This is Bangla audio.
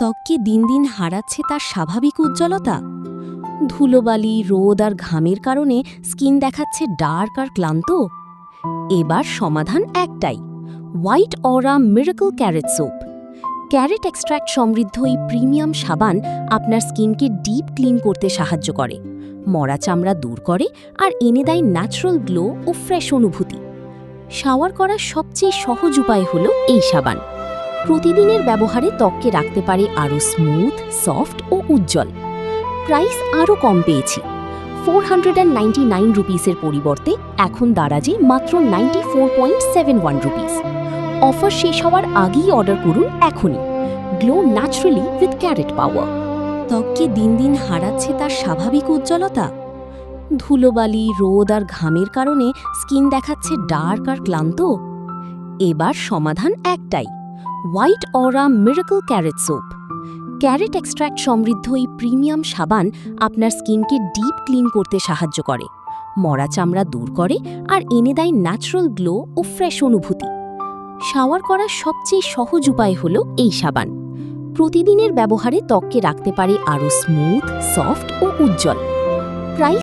ত্বককে দিন দিন হারাচ্ছে তার স্বাভাবিক উজ্জ্বলতা। ধুলোবালি, রোদ আর ঘামের কারণে স্কিন দেখাচ্ছে ডার্ক আর ক্লান্ত। এবার সমাধান একটাই, White Aura Miracle carrot soap. Carrot extract সমৃদ্ধ এই প্রিমিয়াম সাবান আপনার স্কিনকে ডিপ ক্লিন করতে সাহায্য করে, মরা চামড়া দূর করে আর এনে দেয় ন্যাচারাল গ্লো ও ফ্রেশ অনুভূতি। শাওয়ার করার সবচেয়ে সহজ উপায় হলো এই সাবান। প্রতিদিনের ব্যবহারে ত্বককে রাখতে পারে আরও স্মুথ, সফট ও উজ্জ্বল। প্রাইস আরও কম পেয়েছি, 499 রুপিসের পরিবর্তে এখন দারাজে মাত্র 94.71 রুপিস। অফার শেষ হওয়ার আগেই অর্ডার করুন এখনই। গ্লো ন্যাচারালি উইথ ক্যারেট পাওয়ার। ত্বককে দিন দিন হারাচ্ছে তার স্বাভাবিক উজ্জ্বলতা। ধুলোবালি, রোদ আর ঘামের কারণে স্কিন দেখাচ্ছে ডার্ক আর ক্লান্ত। এবার সমাধান একটাই, White Aura Miracle carrot soap. Carrot extract সমৃদ্ধ এই প্রিমিয়াম সাবান আপনার স্কিনকে ডিপ ক্লিন করতে সাহায্য করে, মরা চামড়া দূর করে আর এনে দেয় ন্যাচারাল গ্লো ও ফ্রেশ অনুভূতি। শাওয়ার করার সবচেয়ে সহজ উপায় হলো এই সাবান। প্রতিদিনের ব্যবহারে ত্বককে রাখতে পারে আরও স্মুথ, সফট ও উজ্জ্বল। প্রাইস